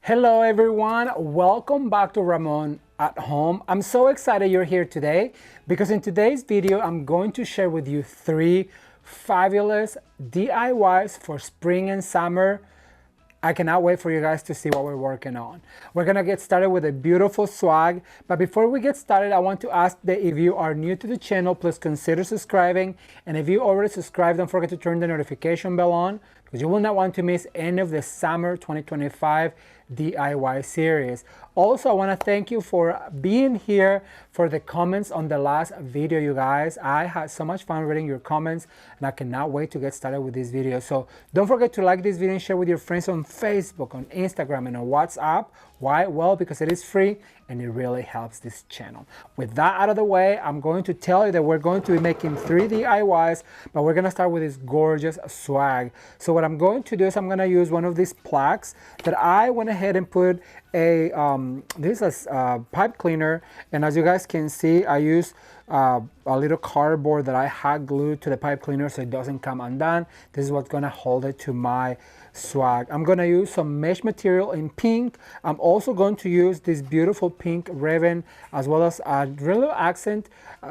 Hello everyone, welcome back to Ramon at Home. I'm so excited you're here today because in today's video I'm going to share with you 3 fabulous DIYs for spring and summer. I cannot wait for you guys to see what we're working on. We're gonna get started with a beautiful swag, but before we get started, I want to ask that if you are new to the channel, please consider subscribing. And if you already subscribed, don't forget to turn the notification bell on because you will not want to miss any of the summer 2025 DIY series. Also, I want to thank you for being here for the comments on the last video, you guys. I had so much fun reading your comments and I cannot wait to get started with this video. So don't forget to like this video and share with your friends on Facebook, on Instagram, and on WhatsApp. Why? Well, because it is free and it really helps this channel. With that out of the way, I'm going to tell you that we're going to be making 3 DIYs, but we're going to start with this gorgeous swag. So what I'm going to do is I'm going to use one of these plaques that I went ahead and put a this is a pipe cleaner, and as you guys can see, I use a little cardboard that I hot glued to the pipe cleaner so it doesn't come undone. This is what's gonna hold it to my swag. I'm gonna use some mesh material in pink. I'm also going to use this beautiful pink ribbon as well as a real accent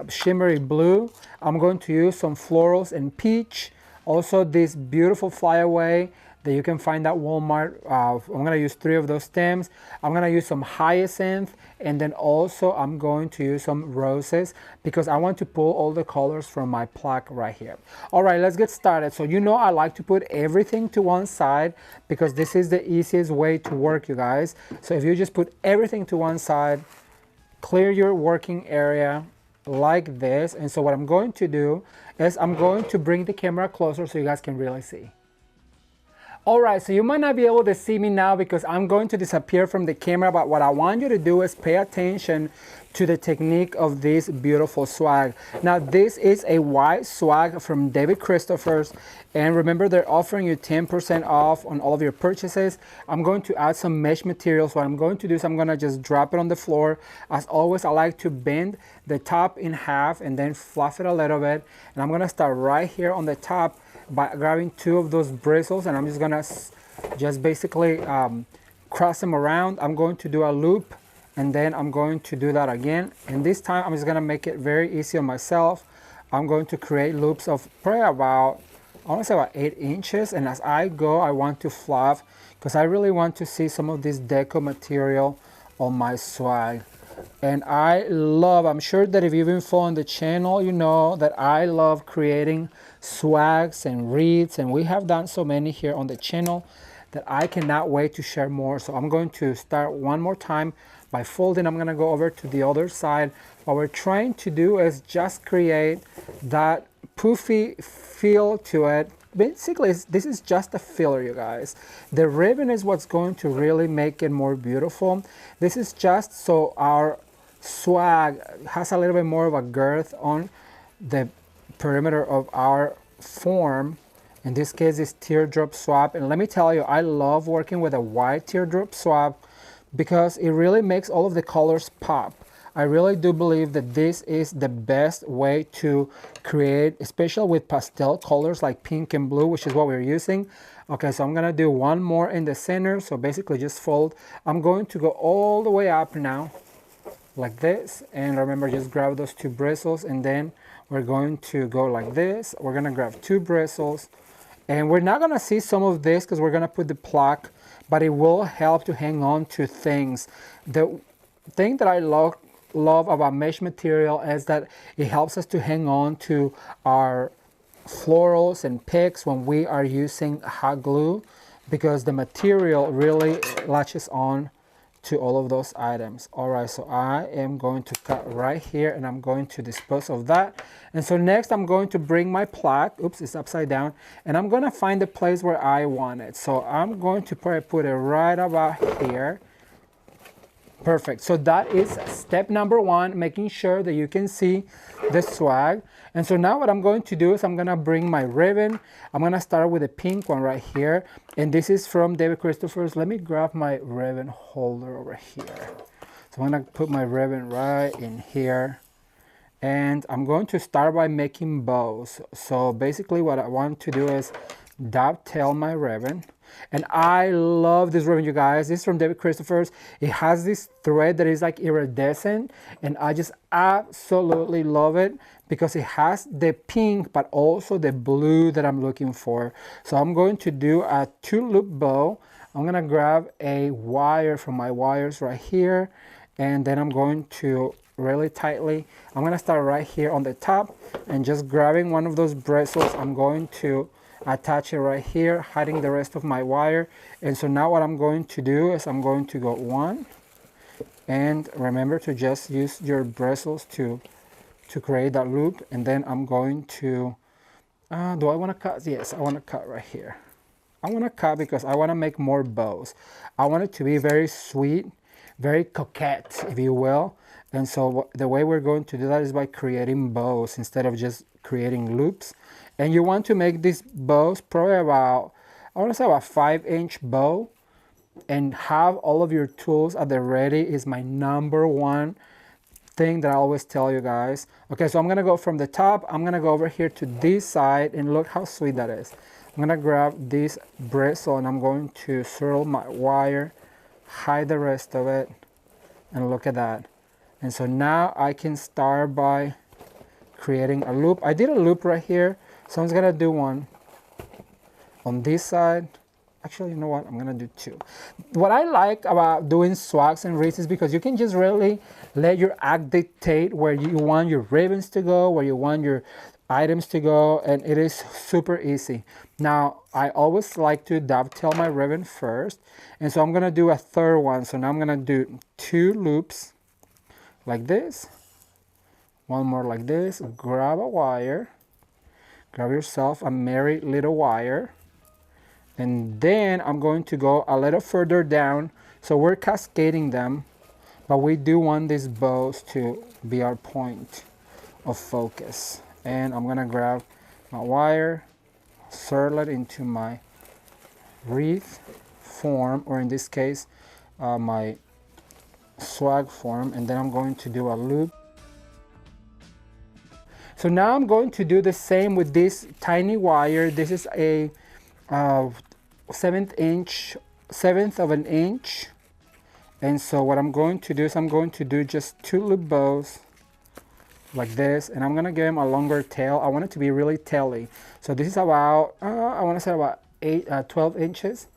shimmery blue. I'm going to use some florals in peach. Also this beautiful flyaway that you can find at Walmart. I'm gonna use 3 of those stems. I'm gonna use some hyacinth, and then also I'm going to use some roses because I want to pull all the colors from my plaque right here. All right, let's get started. So you know I like to put everything to one side because this is the easiest way to work, you guys. So if you just put everything to one side, clear your working area like this. And so what I'm going to do is I'm going to bring the camera closer so you guys can really see. Alright, so you might not be able to see me now because I'm going to disappear from the camera, but what I want you to do is pay attention to the technique of this beautiful swag. Now this is a white swag from David Christopher's, and remember they're offering you 10% off on all of your purchases. I'm going to add some mesh material, so what I'm going to do is I'm going to just drop it on the floor. As always, I like to bend the top in half and then fluff it a little bit, and I'm going to start right here on the top by grabbing 2 of those bristles, and I'm just gonna basically cross them around. I'm going to do a loop, and then I'm going to do that again, and this time I'm just gonna make it very easy on myself. I'm going to create loops of probably about, I want to say about 8 inches, and as I go I want to fluff because I really want to see some of this deco material on my swag. And I'm sure that if you've been following the channel, you know that I love creating swags and wreaths, and we have done so many here on the channel that I cannot wait to share more. So I'm going to start one more time by folding. I'm going to go over to the other side. What we're trying to do is just create that poofy feel to it. Basically, this is just a filler, you guys. The ribbon is what's going to really make it more beautiful. This is just so our swag has a little bit more of a girth on the perimeter of our form. In this case, it's teardrop swap. And let me tell you, I love working with a white teardrop swap because it really makes all of the colors pop. I really do believe that this is the best way to create, especially with pastel colors like pink and blue, which is what we're using. Okay, so I'm gonna do one more in the center. So basically just fold. I'm going to go all the way up now, like this. And remember, just grab those 2 bristles, and then we're going to go like this. We're gonna grab 2 bristles, and we're not gonna see some of this because we're gonna put the plaque, but it will help to hang on to things. The thing that I love about mesh material is that it helps us to hang on to our florals and picks when we are using hot glue because the material really latches on to all of those items. All right, so I am going to cut right here, and I'm going to dispose of that. And so next I'm going to bring my plaque, oops, it's upside down, and I'm going to find the place where I want it. So I'm going to probably put it right about here. Perfect. So that is step number 1, making sure that you can see the swag. And so now what I'm going to do is I'm going to bring my ribbon. I'm going to start with a pink one right here. And this is from David Christopher's. Let me grab my ribbon holder over here. So I'm going to put my ribbon right in here. And I'm going to start by making bows. So basically what I want to do is dovetail my ribbon. And I love this ribbon, you guys. This is from David Christopher's. It has this thread that is like iridescent, and I just absolutely love it because it has the pink but also the blue that I'm looking for. So I'm going to do a 2-loop bow. I'm gonna grab a wire from my wires right here, and then I'm going to really tightly, I'm gonna start right here on the top and just grabbing one of those bristles. I'm going to attach it right here, hiding the rest of my wire. And so now what I'm going to do is I'm going to go 1, and remember to just use your bristles to create that loop. And then I'm going to, do I want to cut? Yes, I want to cut right here. I want to cut because I want to make more bows. I want it to be very sweet, very coquette, if you will. And so the way we're going to do that is by creating bows instead of just creating loops. And you want to make these bows probably about, I want to say about 5-inch bow, and have all of your tools at the ready is my #1 thing that I always tell you guys. Okay, so I'm gonna go from the top, I'm gonna go over here to this side, and look how sweet that is. I'm gonna grab this bristle and I'm going to swirl my wire, hide the rest of it, and look at that. And so now I can start by creating a loop. I did a loop right here, so I'm just gonna do one on this side. Actually, you know what? I'm gonna do 2. What I like about doing swags and wreaths is because you can just really let your act dictate where you want your ribbons to go, where you want your items to go, and it is super easy. Now, I always like to dovetail my ribbon first, and so I'm gonna do a 3rd one. So now I'm gonna do 2 loops like this, 1 more like this, grab a wire, grab yourself a merry little wire, and then I'm going to go a little further down. So we're cascading them, but we do want these bows to be our point of focus. And I'm gonna grab my wire, swirl it into my wreath form, or in this case, my swag form, and then I'm going to do a loop. So now I'm going to do the same with this tiny wire. This is a 1/7 of an inch. And so what I'm going to do is I'm going to do just 2 loop bows like this, and I'm gonna give them a longer tail. I want it to be really taily. So this is about, I wanna say about 12 inches.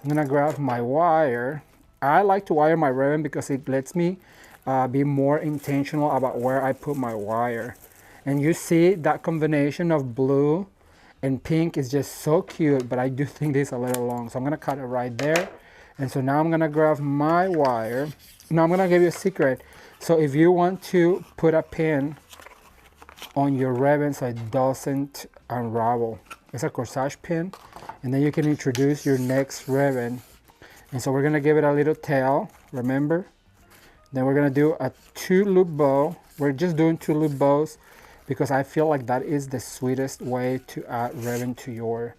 I'm gonna grab my wire. I like to wire my ribbon because it lets me be more intentional about where I put my wire. And you see that combination of blue and pink is just so cute, but I do think this is a little long. So I'm gonna cut it right there. And so now I'm gonna grab my wire. Now I'm gonna give you a secret. So if you want to put a pin on your ribbon so it doesn't unravel, it's a corsage pin, and then you can introduce your next ribbon. And so we're gonna give it a little tail, remember? Then we're gonna do a 2 loop bow. We're just doing 2 loop bows because I feel like that is the sweetest way to add ribbon to your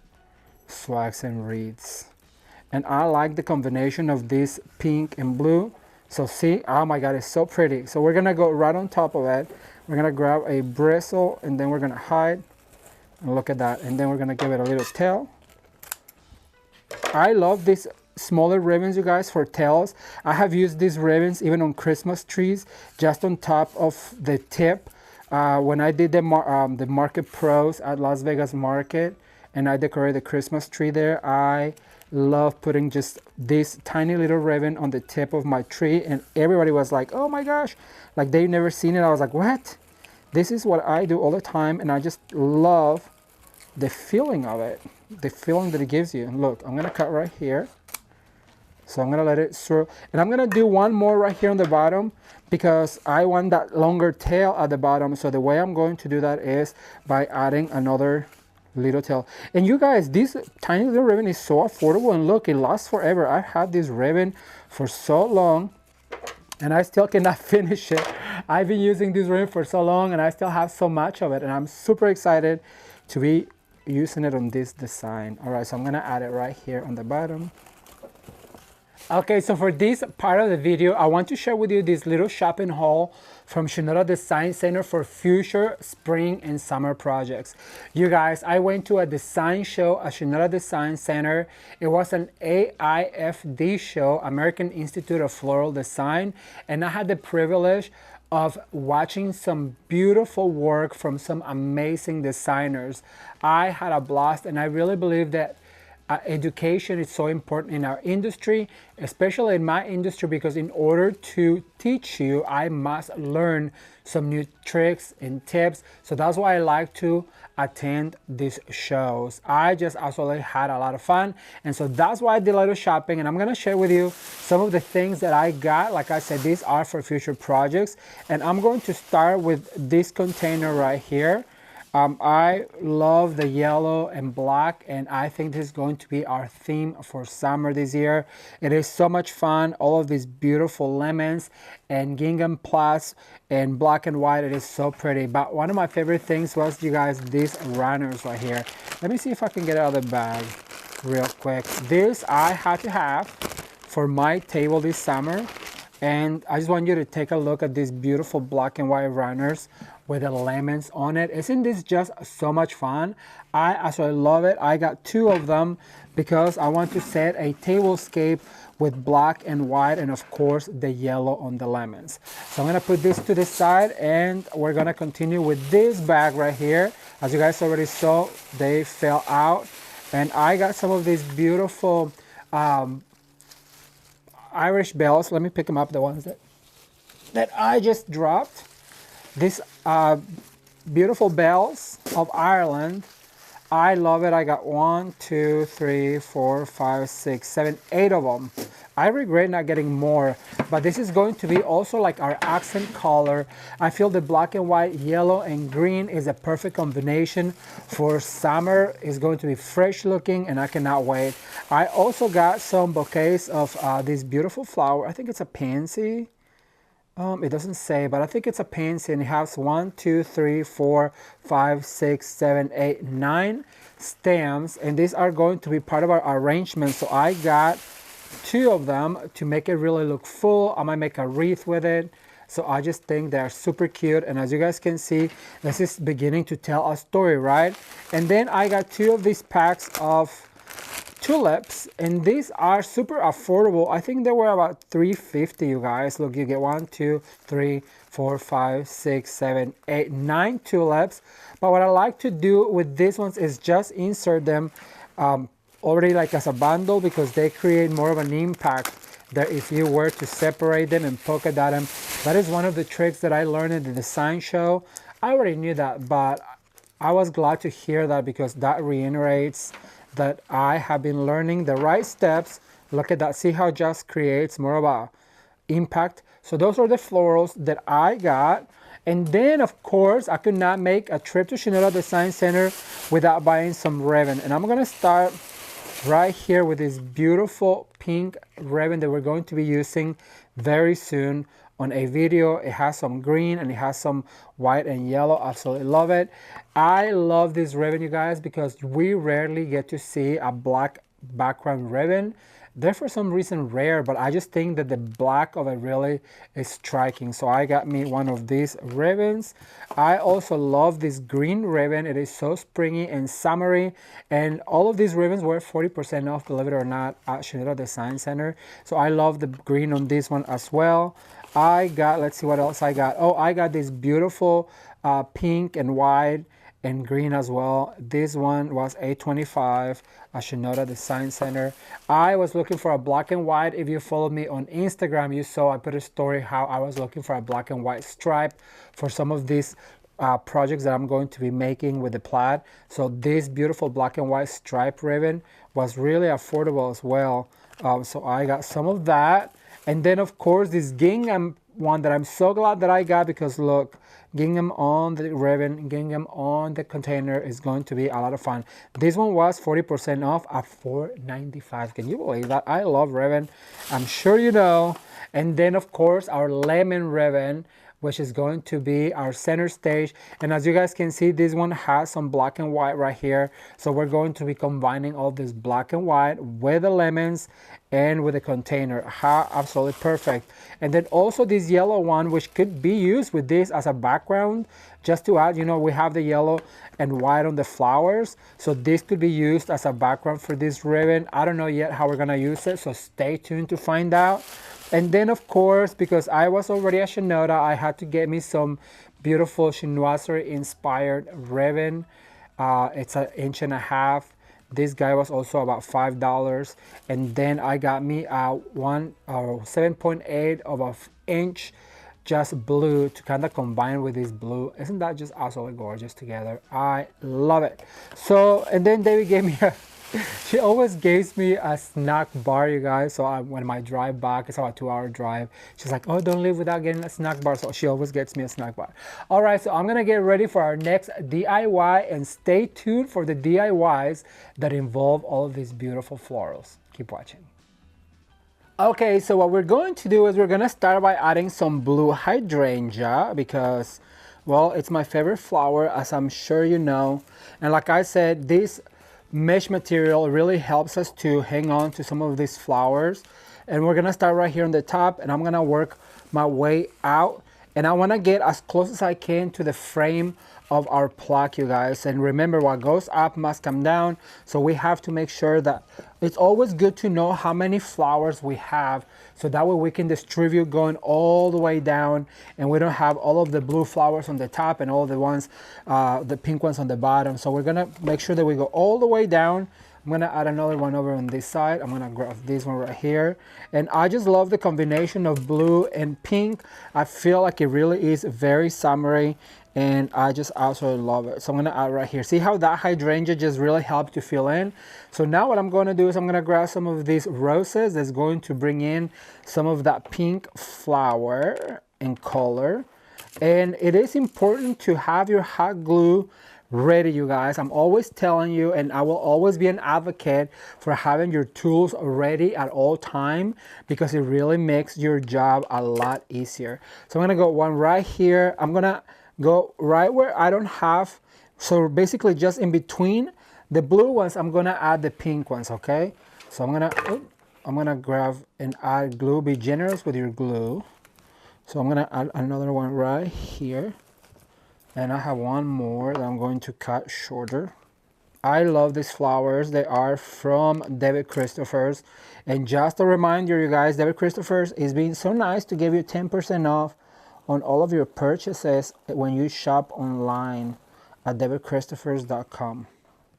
swags and wreaths. And I like the combination of this pink and blue. So see, oh my God, it's so pretty. So we're gonna go right on top of it. We're gonna grab a bristle, and then we're gonna hide, and look at that. And then we're gonna give it a little tail. I love these smaller ribbons, you guys, for tails. I have used these ribbons even on Christmas trees, just on top of the tip. When I did the Market Pros at Las Vegas Market, and I decorated the Christmas tree there, I love putting just this tiny little ribbon on the tip of my tree, and everybody was like, oh my gosh, like they've never seen it. I was like, what? This is what I do all the time, and I just love the feeling of it, the feeling that it gives you. And look, I'm gonna cut right here. So I'm gonna let it swirl, and I'm gonna do 1 more right here on the bottom because I want that longer tail at the bottom. So the way I'm going to do that is by adding another little tail. And you guys, this tiny little ribbon is so affordable, and look, it lasts forever. I've had this ribbon for so long and I still cannot finish it. I've been using this ribbon for so long and I still have so much of it, and I'm super excited to be using it on this design. All right, so I'm gonna add it right here on the bottom. Okay, so for this part of the video, I want to share with you this little shopping haul from Shinoda Design Center for future spring and summer projects. You guys, I went to a design show at Shinoda Design Center. It was an AIFD show, American Institute of Floral Design, and I had the privilege of watching some beautiful work from some amazing designers. I had a blast, and I really believe that education is so important in our industry, especially in my industry, because in order to teach you, I must learn some new tricks and tips. So that's why I like to attend these shows. I just absolutely had a lot of fun. And so that's why I did a little shopping, and I'm gonna share with you some of the things that I got. Like I said, these are for future projects. And I'm going to start with this container right here. I love the yellow and black, and I think this is going to be our theme for summer this year. It is so much fun. All of these beautiful lemons and gingham plus and black and white. It is so pretty. But one of my favorite things was, you guys, these runners right here. Let me see if I can get it out of the bag real quick. This I had to have for my table this summer. And I just want you to take a look at these beautiful black and white runners with the lemons on it. Isn't this just so much fun? I absolutely love it. I got 2 of them because I want to set a tablescape with black and white, and of course the yellow on the lemons. So I'm gonna put this to the side, and we're gonna continue with this bag right here. As you guys already saw, they fell out. And I got some of these beautiful Irish bells. Let me pick them up, the ones that I just dropped. These beautiful bells of Ireland. I love it. I got 1, 2, 3, 4, 5, 6, 7, 8 of them. I regret not getting more, but this is going to be also like our accent color. I feel the black and white, yellow and green is a perfect combination for summer. It's going to be fresh looking, and I cannot wait. I also got some bouquets of this beautiful flower. I think it's a pansy. It doesn't say, but I think it's a pansy, and it has 1, 2, 3, 4, 5, 6, 7, 8, 9 stems, and these are going to be part of our arrangement. So I got 2 of them to make it really look full. I might make a wreath with it. So I just think they're super cute, and as you guys can see, this is beginning to tell a story, right? And then I got 2 of these packs of tulips, and these are super affordable. I think they were about $3.50, you guys. Look, you get 1, 2, 3, 4, 5, 6, 7, 8, 9 tulips. But what I like to do with these ones is just insert them already like as a bundle, because they create more of an impact that if you were to separate them and polka dot them. That is one of the tricks that I learned in the design show. I already knew that, but I was glad to hear that, because that reiterates that I have been learning the right steps. Look at that. See how it just creates more of a impact. So those are the florals that I got. And then, of course, I could not make a trip to Shinoda Design Center without buying some ribbon. And I'm going to start right here with this beautiful pink ribbon that we're going to be using very soon on a video. It has some green and it has some white and yellow. Absolutely love it. I love this ribbon, you guys, because we rarely get to see a black background ribbon. They're for some reason rare, but I just think that the black of it really is striking. So I got me one of these ribbons. I also love this green ribbon. It is so springy and summery, and all of these ribbons were 40% off, believe it or not, at Shinoda Design Center. So I love the green on this one as well. I got, let's see what else I got. Oh, I got this beautiful pink and white and green as well. This one was $8.25 at Shinoda Design Center. I was looking for a black and white. If you followed me on Instagram, you saw I put a story how I was looking for a black and white stripe for some of these projects that I'm going to be making with the plaid. So this beautiful black and white stripe ribbon was really affordable as well. So I got some of that. And then, of course, this gingham one that I'm so glad that I got, because look, gingham on the ribbon, gingham on the container is going to be a lot of fun. This one was 40% off at $4.95. Can you believe that? I love ribbon. I'm sure you know. And then, of course, our lemon ribbon, which is going to be our center stage. And as you guys can see, this one has some black and white right here. So we're going to be combining all this black and white with the lemons and with a container. How absolutely perfect. And then also this yellow one, which could be used with this as a background, just to add, you know, we have the yellow and white on the flowers, so this could be used as a background for this ribbon. I don't know yet how we're gonna use it, so stay tuned to find out. And then of course, because I was already a Shinoda, I had to get me some beautiful chinoiserie inspired ribbon. It's an 1.5 inches. This guy was also about $5. And then I got me a 7.8 of an inch just blue to kind of combine with this blue. Isn't that just absolutely gorgeous together? I love it. So, and then David gave me a, she always gives me a snack bar, you guys. So when I drive back, it's about a 2-hour drive. She's like, oh, don't leave without getting a snack bar. So she always gets me a snack bar. All right, so I'm gonna get ready for our next DIY, and stay tuned for the DIYs that involve all of these beautiful florals. Keep watching. Okay, so what we're going to do is we're gonna start by adding some blue hydrangea because, well, it's my favorite flower, as I'm sure you know. And like I said, this mesh material really helps us to hang on to some of these flowers. And we're gonna start right here on the top, and I'm gonna work my way out. And I wanna get as close as I can to the frame of our plaque, you guys. And remember, what goes up must come down. So we have to make sure that it's always good to know how many flowers we have, so that way we can distribute going all the way down, and we don't have all of the blue flowers on the top and all the ones, the pink ones on the bottom. So we're gonna make sure that we go all the way down. I'm gonna add another one over on this side. I'm gonna grab this one right here. And I just love the combination of blue and pink. I feel like it really is very summery, and I just absolutely love it. So I'm gonna add right here. See how that hydrangea just really helped to fill in? So now what I'm gonna do is I'm gonna grab some of these roses that's going to bring in some of that pink flower and color. And it is important to have your hot glue ready, you guys. I'm always telling you, and I will always be an advocate for having your tools ready at all time, because it really makes your job a lot easier. So I'm gonna go one right here. I'm gonna go right where I don't have, so basically just in between the blue ones, I'm gonna add the pink ones, okay? So I'm gonna grab and add glue. Be generous with your glue. So I'm gonna add another one right here. And I have one more that I'm going to cut shorter. I love these flowers. They are from David Christopher's. And just a reminder, you guys, David Christopher's is being so nice to give you 10% off on all of your purchases when you shop online at davidchristopher's.com.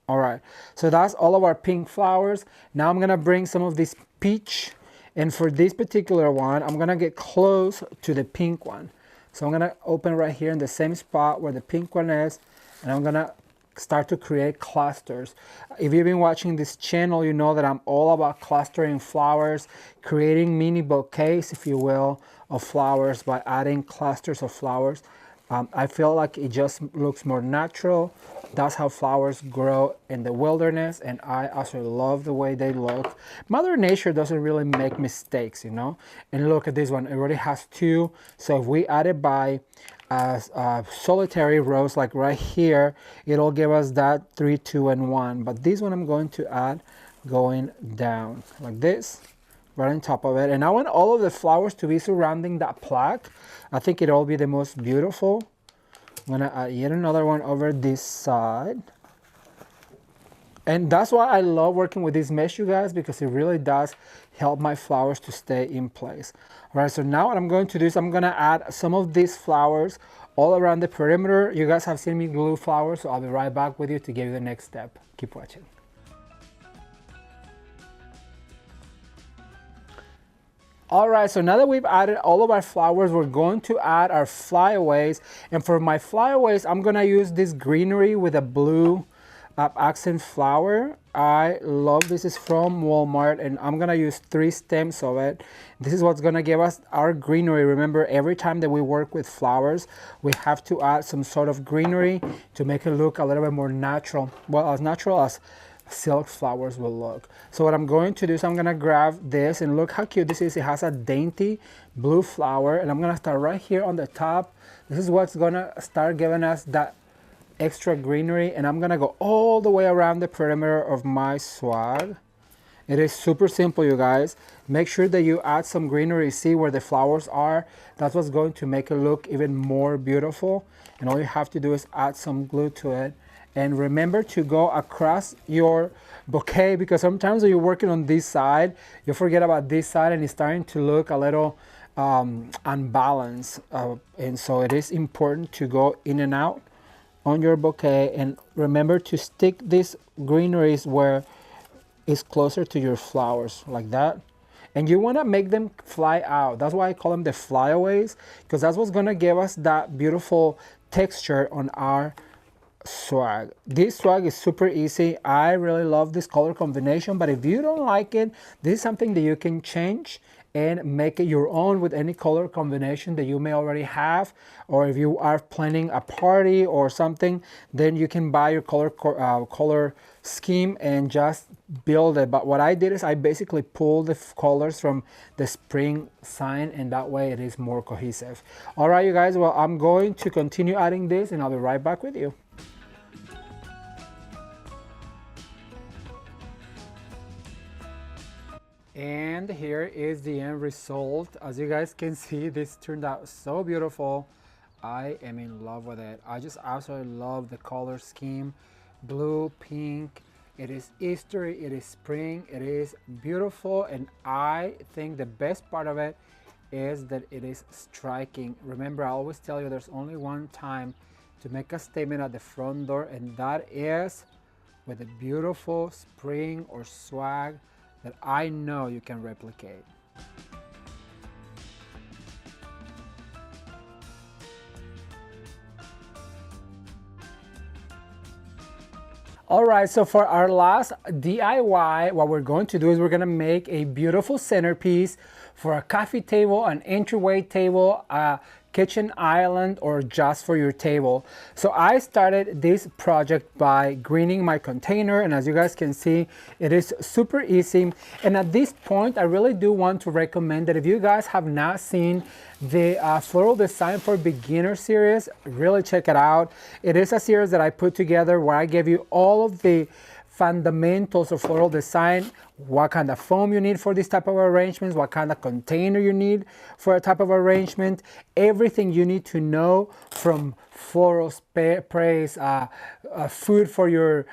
All right, so that's all of our pink flowers. Now I'm gonna bring some of this peach, and for this particular one, I'm gonna get close to the pink one. So I'm gonna open right here in the same spot where the pink one is, and I'm gonna start to create clusters. If you've been watching this channel, you know that I'm all about clustering flowers, creating mini bouquets, if you will, of flowers by adding clusters of flowers. I feel like it just looks more natural. That's how flowers grow in the wilderness, and I also love the way they look. Mother Nature doesn't really make mistakes, you know? And look at this one, it already has 2. So if we add it by solitary rows, like right here, it'll give us that 3, 2, and 1. But this one I'm going to add going down like this, right on top of it. And I want all of the flowers to be surrounding that plaque. I think it'll be the most beautiful. I'm gonna add yet another one over this side. And that's why I love working with this mesh, you guys, because it really does help my flowers to stay in place. All right, so now what I'm going to do is I'm gonna add some of these flowers all around the perimeter. You guys have seen me glue flowers, so I'll be right back with you to give you the next step. Keep watching. All right, so now that we've added all of our flowers, we're going to add our flyaways. And for my flyaways, I'm gonna use this greenery with a blue accent flower. I love this. Is from Walmart, and I'm gonna use 3 stems of it. This is what's gonna give us our greenery. Remember, every time that we work with flowers, we have to add some sort of greenery to make it look a little bit more natural. Well, as natural as silk flowers will look. So what I'm going to do is I'm gonna grab this, and look how cute this is. It has a dainty blue flower, and I'm gonna start right here on the top. This is what's gonna start giving us that extra greenery, and I'm gonna go all the way around the perimeter of my swag. It is super simple, you guys. Make sure that you add some greenery. See where the flowers are. That's what's going to make it look even more beautiful. And all you have to do is add some glue to it. And remember to go across your bouquet, because sometimes when you're working on this side, you forget about this side and it's starting to look a little unbalanced. And so it is important to go in and out on your bouquet. And remember to stick these greeneries where it's closer to your flowers, like that. And you want to make them fly out. That's why I call them the flyaways, because that's what's going to give us that beautiful texture on our swag. This swag is super easy. I really love this color combination, but if you don't like it, this is something that you can change and make it your own with any color combination that you may already have. Or if you are planning a party or something, then you can buy your color scheme and just build it. But what I did is I basically pulled the colors from the spring sign, and that way it is more cohesive. All right, you guys, well, I'm going to continue adding this and I'll be right back with you. And here is the end result. As you guys can see, this turned out so beautiful. I am in love with it. I just absolutely love the color scheme. Blue, pink. It is Easter, it is spring, it is beautiful. And I think the best part of it is that it is striking. Remember, I always tell you there's only one time to make a statement at the front door, and that is with a beautiful spring or swag that I know you can replicate. All right, so for our last DIY, what we're going to do is we're gonna make a beautiful centerpiece for a coffee table, an entryway table, a kitchen island, or just for your table. So I started this project by greening my container, and as you guys can see, it is super easy. And at this point, I really do want to recommend that if you guys have not seen the Floral Design for Beginners series, really check it out. It is a series that I put together where I give you all of the fundamentals of floral design, what kind of foam you need for this type of arrangements, what kind of container you need for a type of arrangement, everything you need to know from floral sprays, food for your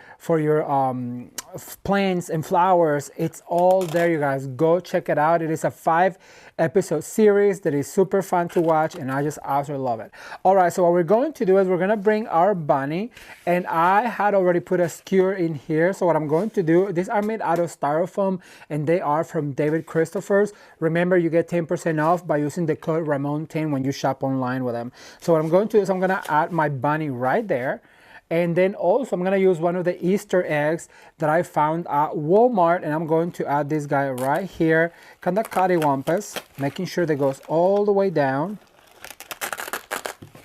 plants and flowers. It's all there, you guys. Go check it out. It is a 5-episode series that is super fun to watch, and I just absolutely love it. All right, so what we're going to do is we're going to bring our bunny, and I had already put a skewer in here. So what I'm going to do, these are made out of styrofoam, and they are from David Christopher's. Remember, you get 10% off by using the code Ramon10 when you shop online with them. So what I'm going to do is I'm going to add my bunny right there. And then also I'm going to use one of the Easter eggs that I found at Walmart, and I'm going to add this guy right here, kind of cattywampus, making sure that goes all the way down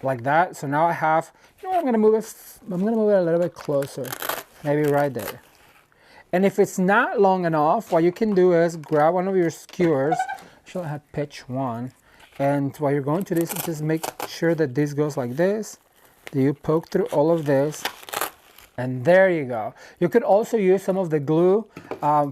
like that. So now I have, you know what, I'm going to move it a little bit closer, maybe right there. And if it's not long enough, what you can do is grab one of your skewers. Actually, I have pitch one. And what you're going to do is just make sure that this goes like this. You poke through all of this, and there you go. You could also use some of the glue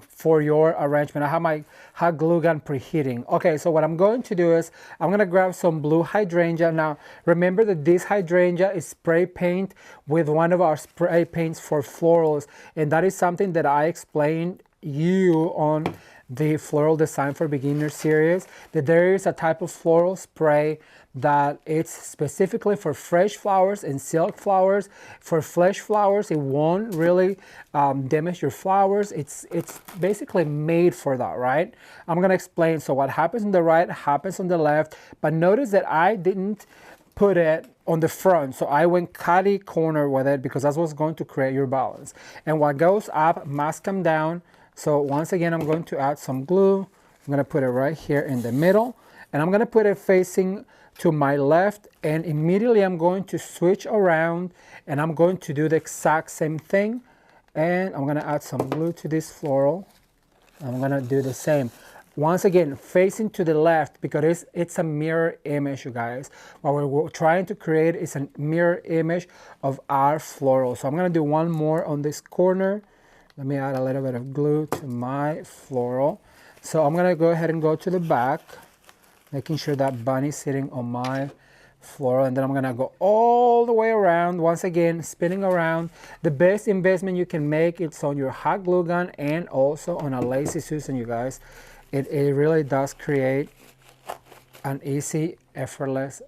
for your arrangement. I have my hot glue gun preheating. Okay, so what I'm going to do is I'm going to grab some blue hydrangea. Now, remember that this hydrangea is spray paint with one of our spray paints for florals, and that is something that I explained you on the Floral Design for Beginners series, that there is a type of floral spray that it's specifically for fresh flowers and silk flowers. For fresh flowers, it won't really damage your flowers. It's basically made for that, right? I'm gonna explain. So what happens on the right happens on the left, but notice that I didn't put it on the front, so I went catty corner with it because that's what's going to create your balance. And what goes up must come down. So once again, I'm going to add some glue. I'm going to put it right here in the middle, and I'm going to put it facing to my left, and immediately I'm going to switch around and I'm going to do the exact same thing, and I'm going to add some glue to this floral. I'm going to do the same. Once again, facing to the left, because it's a mirror image, you guys. What we're trying to create is a mirror image of our floral. So I'm going to do one more on this corner. Let me add a little bit of glue to my floral. So I'm gonna go ahead and go to the back, making sure that bunny's sitting on my floral, and then I'm gonna go all the way around, once again spinning around. The best investment you can make is on your hot glue gun and also on a Lazy Susan, you guys. It really does create an easy, effortless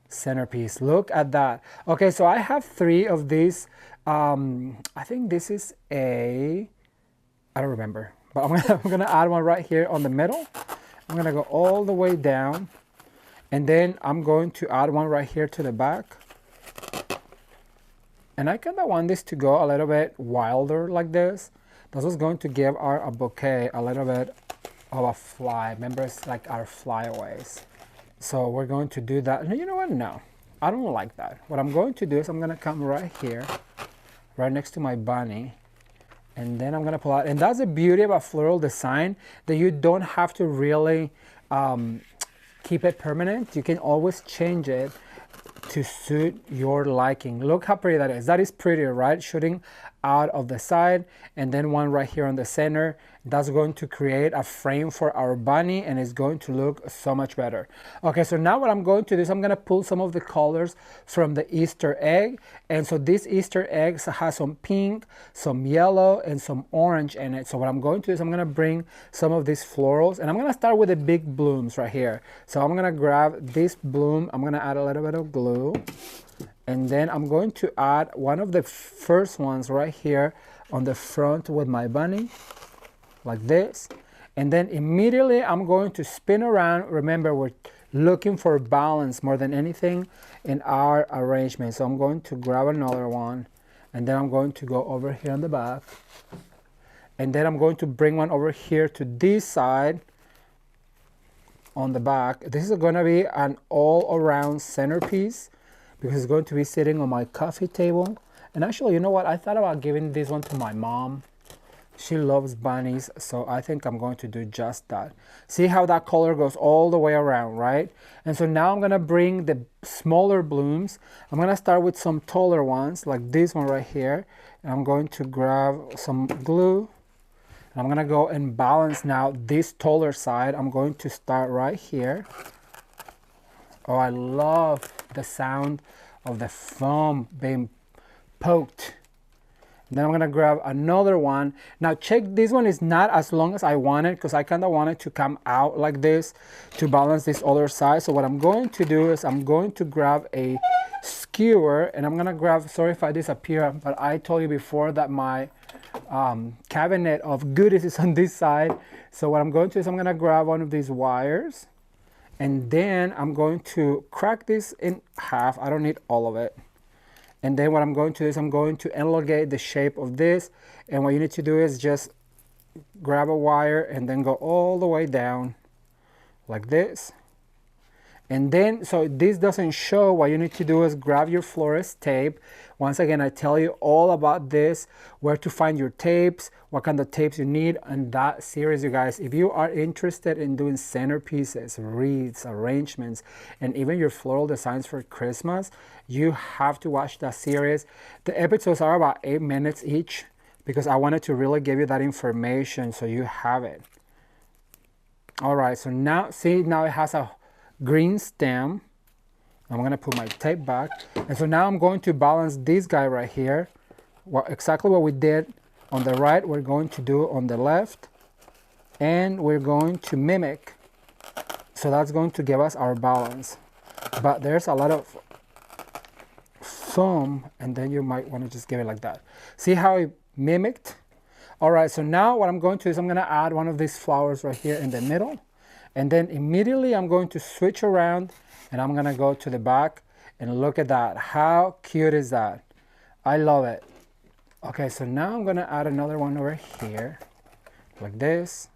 centerpiece. Look at that. Okay, so I have 3 of these. I think this is I don't remember, but I'm gonna add one right here on the middle. I'm gonna go all the way down, and then I'm going to add one right here to the back. And I kind of want this to go a little bit wilder like this. This is going to give our bouquet a little bit of a fly. Remember, it's like our flyaways. So we're going to do that. You know what? No, I don't like that. What I'm going to do is I'm going to come right here, right next to my bunny, and then I'm going to pull out. And that's the beauty of a floral design, that you don't have to really keep it permanent. You can always change it to suit your liking. Look how pretty that is. That is prettier, right? Shooting out of the side, and then one right here on the center. That's going to create a frame for our bunny, and it's going to look so much better. Okay, so now what I'm going to do is I'm going to pull some of the colors from the Easter egg. And so this Easter egg has some pink, some yellow, and some orange in it. So what I'm going to do is I'm going to bring some of these florals, and I'm going to start with the big blooms right here. So I'm going to grab this bloom. I'm going to add a little bit of glue, and then I'm going to add one of the first ones right here on the front with my bunny, like this. And then immediately I'm going to spin around. Remember, we're looking for balance more than anything in our arrangement. So I'm going to grab another one, and then I'm going to go over here on the back. And then I'm going to bring one over here to this side on the back. This is going to be an all-around centerpiece because it's going to be sitting on my coffee table. And actually, you know what? I thought about giving this one to my mom. She loves bunnies, so I think I'm going to do just that. See how that color goes all the way around, right? And so now I'm gonna bring the smaller blooms. I'm gonna start with some taller ones, like this one right here. And I'm going to grab some glue. And I'm gonna go and balance now this taller side. I'm going to start right here. Oh, I love the sound of the foam being poked. Then I'm gonna grab another one. Now check, this one is not as long as I wanted because I kind of wanted to come out like this to balance this other side. So what I'm going to do is I'm going to grab a skewer, and I'm gonna grab, sorry if I disappear, but I told you before that my cabinet of goodies is on this side. So what I'm going to do is I'm gonna grab one of these wires, and then I'm going to crack this in half. I don't need all of it. And then what I'm going to do is I'm going to elongate the shape of this. And what you need to do is just grab a wire and then go all the way down like this. And then, so this doesn't show, what you need to do is grab your florist tape. Once again, I tell you all about this, where to find your tapes, what kind of tapes you need, and that series, you guys. If you are interested in doing centerpieces, wreaths, arrangements, and even your floral designs for Christmas, you have to watch that series. The episodes are about 8 minutes each because I wanted to really give you that information so you have it. All right, so now, see, now it has a green stem. I'm gonna put my tape back. And so now I'm going to balance this guy right here. Exactly what we did on the right, we're going to do on the left. And we're going to mimic. So that's going to give us our balance. But there's a lot of foam, and then you might want to just give it like that. See how it mimicked? All right, so now what I'm going to do is I'm gonna add one of these flowers right here in the middle. And then immediately I'm going to switch around, and I'm gonna go to the back, and look at that. How cute is that? I love it. Okay, so now I'm gonna add another one over here, like this.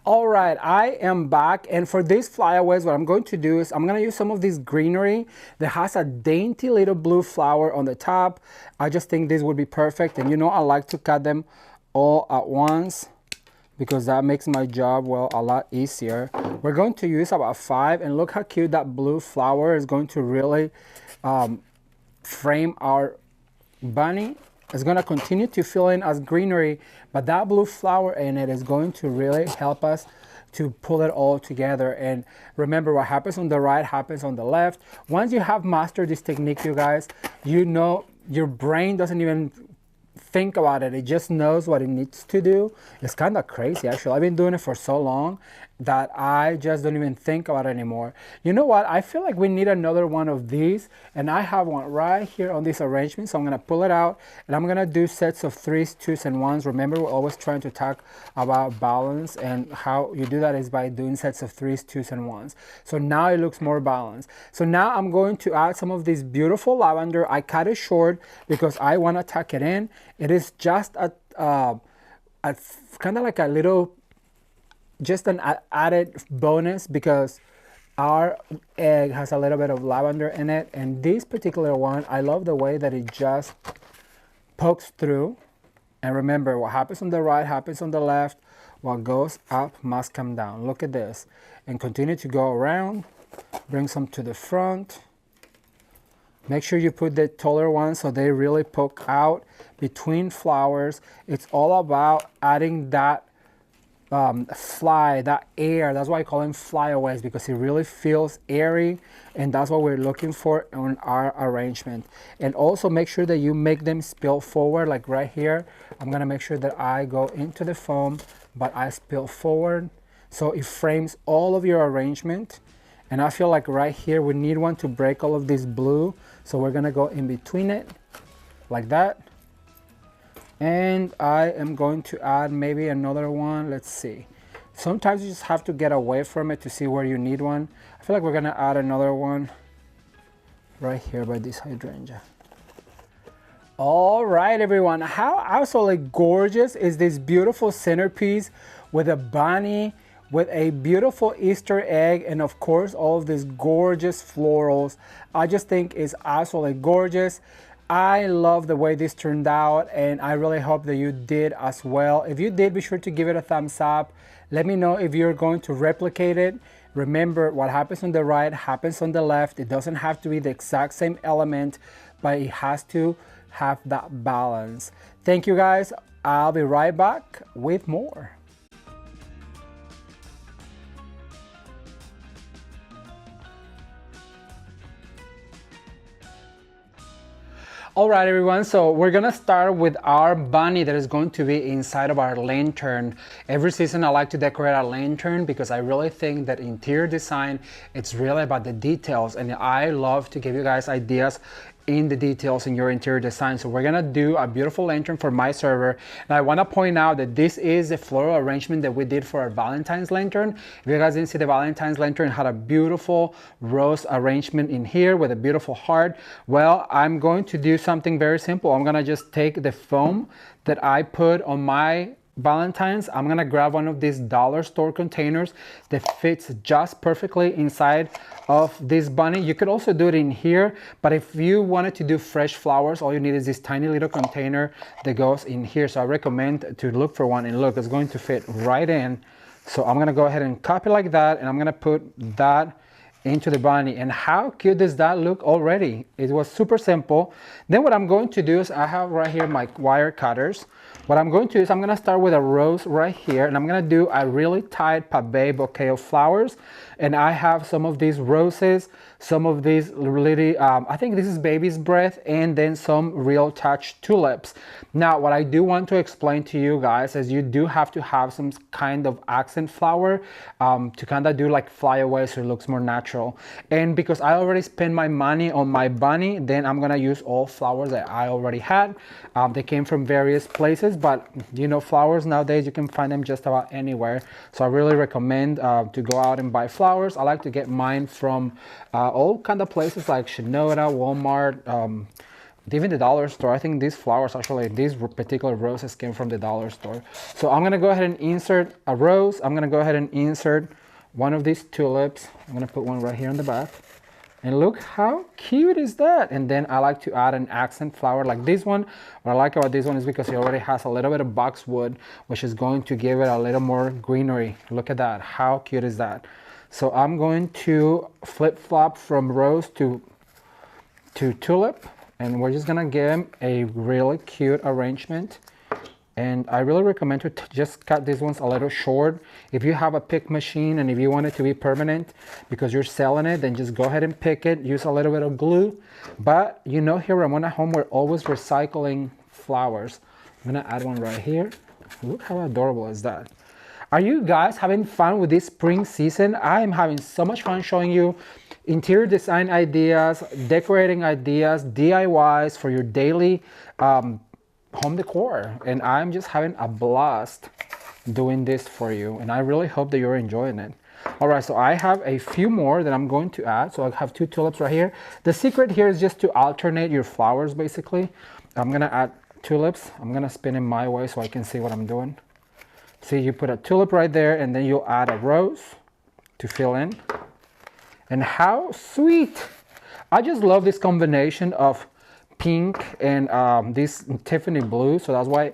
All right, I am back, and for these flyaways, what I'm going to do is I'm gonna use some of this greenery that has a dainty little blue flower on the top. I just think this would be perfect, and you know I like to cut them all at once, because that makes my job, well, a lot easier. We're going to use about 5, and look how cute that blue flower is going to really frame our bunny. It's going to continue to fill in as greenery, but that blue flower in it is going to really help us to pull it all together. And remember, what happens on the right happens on the left. Once you have mastered this technique, you guys, you know, your brain doesn't even think about it. It just knows what it needs to do. It's kind of crazy, actually. I've been doing it for so long that I just don't even think about it anymore. You know what? I feel like we need another one of these, and I have one right here on this arrangement. So I'm gonna pull it out, and I'm gonna do sets of 3s, 2s, and 1s. Remember, we're always trying to talk about balance, and how you do that is by doing sets of 3s, 2s, and 1s. So now it looks more balanced. So now I'm going to add some of this beautiful lavender. I cut it short because I wanna tuck it in. It is just a kind of like a little, just an added bonus, because our egg has a little bit of lavender in it. And this particular one, I love the way that it just pokes through. And remember, what happens on the right happens on the left. What goes up must come down. Look at this. And continue to go around. Bring some to the front. Make sure you put the taller ones so they really poke out between flowers. It's all about adding that fly, that air. That's why I call them flyaways, because it really feels airy, and that's what we're looking for on our arrangement. And also make sure that you make them spill forward, like right here. I'm gonna make sure that I go into the foam, but I spill forward, so it frames all of your arrangement. And I feel like right here we need one to break all of this blue, so we're gonna go in between it like that. And I am going to add maybe another one. Let's see. Sometimes you just have to get away from it to see where you need one. I feel like we're gonna add another one right here by this hydrangea. All right, everyone. How absolutely gorgeous is this beautiful centerpiece with a bunny, with a beautiful Easter egg, and of course all of these gorgeous florals. I just think it's absolutely gorgeous. I love the way this turned out, and I really hope that you did as well. If you did, be sure to give it a thumbs up. Let me know if you're going to replicate it. Remember, what happens on the right happens on the left. It doesn't have to be the exact same element, but it has to have that balance. Thank you guys. I'll be right back with more. All right, everyone, so we're gonna start with our bunny that is going to be inside of our lantern. Every season I like to decorate a lantern because I really think that interior design, it's really about the details, and I love to give you guys ideas in the details in your interior design. So we're gonna do a beautiful lantern for my server. And I wanna point out that this is the floral arrangement that we did for our Valentine's lantern. If you guys didn't see the Valentine's lantern, it had a beautiful rose arrangement in here with a beautiful heart. Well, I'm going to do something very simple. I'm gonna just take the foam that I put on my Valentine's. I'm gonna grab one of these dollar store containers that fits just perfectly inside of this bunny. You could also do it in here, but if you wanted to do fresh flowers, all you need is this tiny little container that goes in here. So I recommend to look for one, and look, it's going to fit right in. So I'm gonna go ahead and copy like that, and I'm gonna put that into the bunny. And how cute does that look already? It was super simple. Then what I'm going to do is, I have right here my wire cutters. What I'm going to do is I'm gonna start with a rose right here, and I'm gonna do a really tight pave bouquet of flowers. And I have some of these roses, some of these really, I think this is baby's breath, and then some real touch tulips. Now, what I do want to explain to you guys is you do have to have some kind of accent flower to kind of do like flyaway, so it looks more natural. And because I already spent my money on my bunny, then I'm gonna use all flowers that I already had. They came from various places, but you know, flowers nowadays, you can find them just about anywhere. So I really recommend to go out and buy flowers. I like to get mine from all kind of places like Shinoda, Walmart, even the dollar store. I think these flowers, actually, these particular roses came from the dollar store. So I'm gonna go ahead and insert a rose. I'm gonna go ahead and insert one of these tulips. I'm gonna put one right here in the back. And look how cute is that? And then I like to add an accent flower like this one. What I like about this one is because it already has a little bit of boxwood, which is going to give it a little more greenery. Look at that, how cute is that? So I'm going to flip-flop from rose to tulip. And we're just gonna give him a really cute arrangement. And I really recommend to just cut these ones a little short. If you have a pick machine and if you want it to be permanent because you're selling it, then just go ahead and pick it. Use a little bit of glue. But you know, here at Ramon at Home, we're always recycling flowers. I'm gonna add one right here. Look how adorable is that. Are you guys having fun with this spring season? I am having so much fun showing you interior design ideas, decorating ideas, DIYs for your daily home decor, and I'm just having a blast doing this for you, and I really hope that you're enjoying it. All right, so I have a few more that I'm going to add. So I have 2 tulips right here. The secret here is just to alternate your flowers. Basically, I'm gonna add tulips. I'm gonna spin it my way so I can see what I'm doing. See, you put a tulip right there, and then you'll add a rose to fill in. And how sweet! I just love this combination of pink and this Tiffany blue, so that's why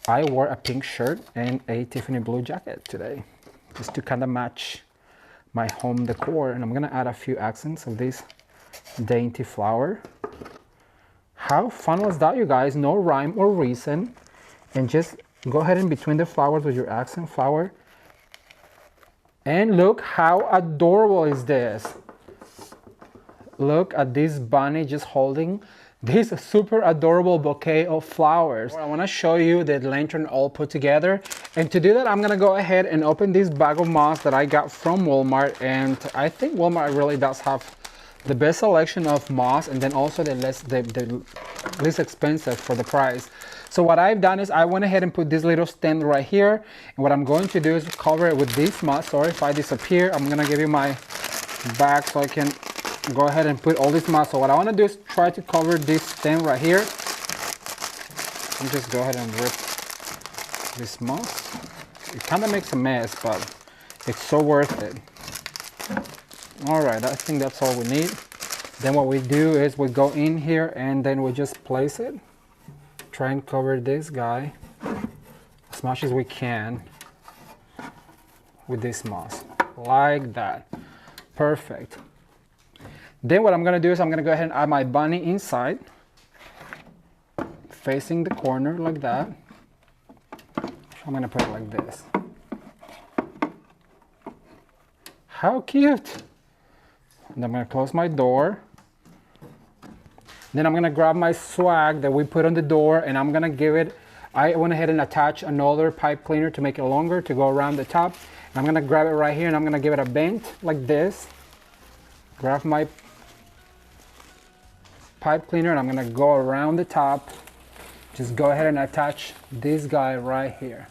I wore a pink shirt and a Tiffany blue jacket today, just to kind of match my home decor. And I'm gonna add a few accents of this dainty flower. How fun was that, you guys? No rhyme or reason, and just go ahead in between the flowers with your accent flower. And look how adorable is this. Look at this bunny just holding this super adorable bouquet of flowers. I want to show you the lantern all put together, and to do that I'm gonna go ahead and open this bag of moss that I got from Walmart. And I think Walmart really does have the best selection of moss, and then also the least expensive for the price. So what I've done is I went ahead and put this little stand right here, and what I'm going to do is cover it with this moss. Sorry if I disappear. I'm gonna give you my bag so I can go ahead and put all this moss. So what I want to do is try to cover this stem right here, and just go ahead and rip this moss. It kind of makes a mess, but it's so worth it. All right, I think that's all we need. Then what we do is we go in here and then we just place it. Try and cover this guy as much as we can with this moss, like that. Perfect. Then what I'm gonna do is I'm gonna go ahead and add my bunny inside, facing the corner like that. I'm gonna put it like this. How cute! And I'm gonna close my door. Then I'm gonna grab my swag that we put on the door, and I'm gonna give it, I went ahead and attach another pipe cleaner to make it longer to go around the top. And I'm gonna grab it right here, and I'm gonna give it a bend like this. Grab my pipe cleaner, and I'm gonna go around the top. Just go ahead and attach this guy right here.